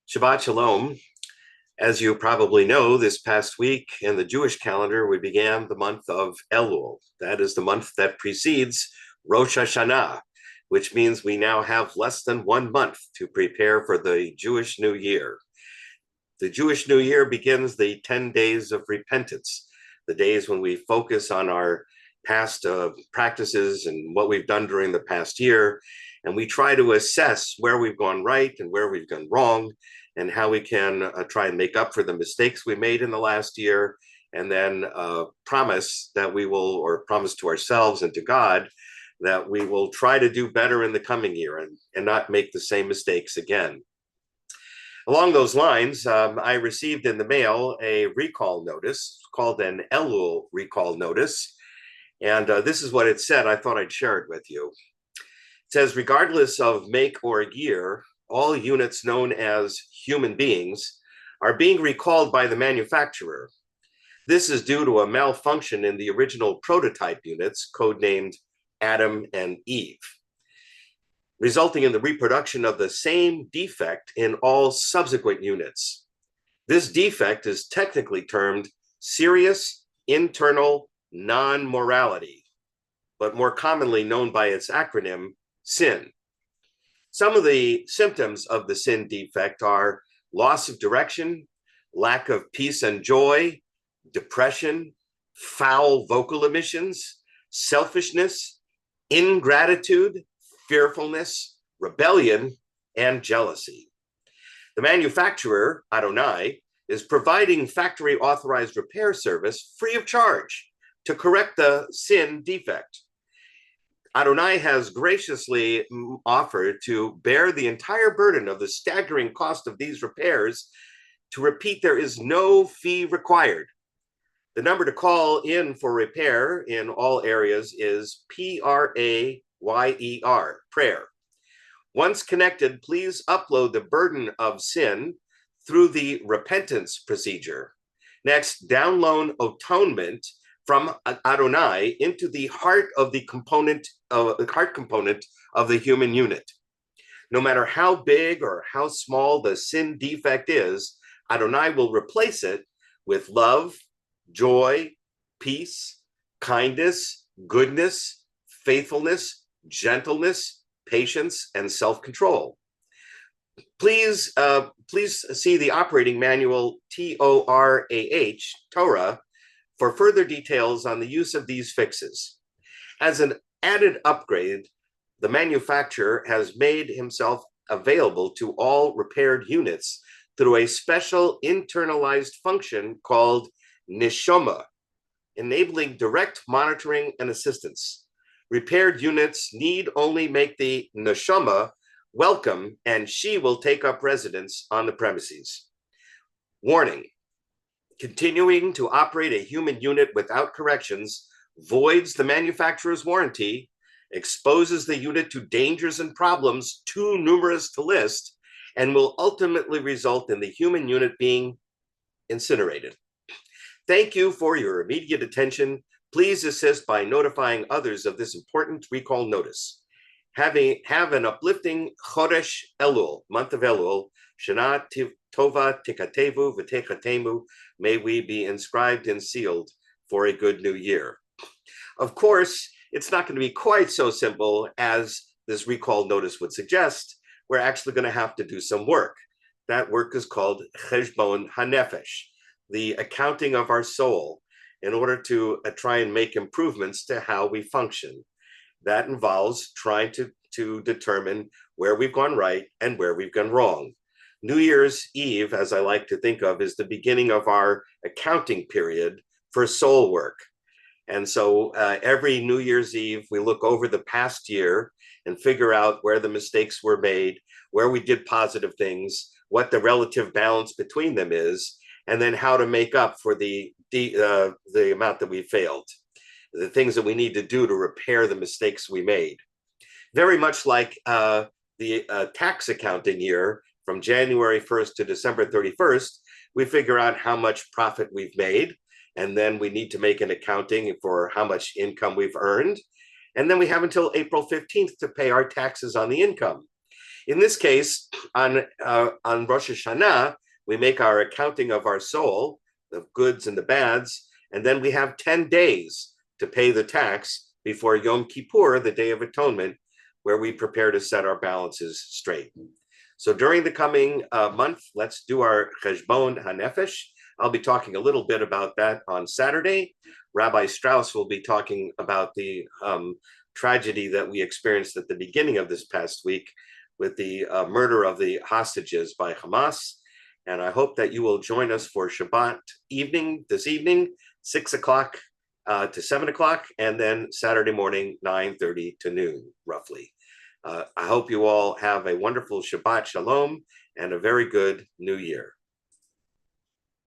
Shabbat Shalom. As you probably know, this past week in the Jewish calendar, we began the month of Elul. That is the month that precedes Rosh Hashanah, which means we now have less than 1 month to prepare for the Jewish New Year. The Jewish New Year begins the 10 days of repentance, the days when we focus on our past practices and what we've done during the past year, and we try to assess where we've gone right and where we've gone wrong, and how we can try and make up for the mistakes we made in the last year, and then promise that we will, or promise to ourselves and to God, that we will try to do better in the coming year and not make the same mistakes again. Along those lines, I received in the mail a recall notice called an Elul recall notice. And this is what it said. I thought I'd share it with you. It says, regardless of make or year, all units known as human beings are being recalled by the manufacturer. This is due to a malfunction in the original prototype units, codenamed Adam and Eve, resulting in the reproduction of the same defect in all subsequent units. This defect is technically termed serious internal non-morality, but more commonly known by its acronym, sin. Some of the symptoms of the sin defect are loss of direction, lack of peace and joy, depression, foul vocal emissions, selfishness, ingratitude, fearfulness, rebellion, and jealousy. The manufacturer, Adonai, is providing factory authorized repair service free of charge to correct the sin defect. Adonai has graciously offered to bear the entire burden of the staggering cost of these repairs. To repeat, there is no fee required. The number to call in for repair in all areas is PRAYER, prayer. Once connected, please upload the burden of sin through the repentance procedure. Next, download atonement from Adonai into the heart component of the human unit. No matter how big or how small the sin defect is, Adonai will replace it with love, joy, peace, kindness, goodness, faithfulness, gentleness, patience, and self-control. Please see the operating manual Torah for further details on the use of these fixes. As an added upgrade, the manufacturer has made himself available to all repaired units through a special internalized function called Neshama, enabling direct monitoring and assistance. Repaired units need only make the Neshama welcome, and she will take up residence on the premises. Warning: continuing to operate a human unit without corrections voids the manufacturer's warranty, exposes the unit to dangers and problems too numerous to list, and will ultimately result in the human unit being incinerated. Thank you for your immediate attention. Please assist by notifying others of this important recall notice. Have an uplifting Chodesh Elul, month of Elul, Shana Tova Tikatevu V'Techatemu. May we be inscribed and sealed for a good new year. Of course, it's not going to be quite so simple as this recall notice would suggest. We're actually going to have to do some work. That work is called Cheshbon HaNefesh, the accounting of our soul, in order to try and make improvements to how we function. That involves trying to determine where we've gone right and where we've gone wrong. New Year's Eve, as I like to think of, is the beginning of our accounting period for soul work. And so every New Year's Eve, we look over the past year and figure out where the mistakes were made, where we did positive things, what the relative balance between them is, and then how to make up for the amount that we failed, the things that we need to do to repair the mistakes we made. Very much like the tax accounting year, from January 1st to December 31st, we figure out how much profit we've made, and then we need to make an accounting for how much income we've earned. And then we have until April 15th to pay our taxes on the income. In this case, on Rosh Hashanah, we make our accounting of our soul, the goods and the bads, and then we have 10 days to pay the tax before Yom Kippur, the Day of Atonement, where we prepare to set our balances straight. So during the coming month, let's do our Cheshbon HaNefesh. I'll be talking a little bit about that on Saturday. Rabbi Strauss will be talking about the tragedy that we experienced at the beginning of this past week with the murder of the hostages by Hamas. And I hope that you will join us for Shabbat evening, this evening, 6 o'clock to 7 o'clock, and then Saturday morning, 9:30 to noon, roughly. I hope you all have a wonderful Shabbat Shalom and a very good new year.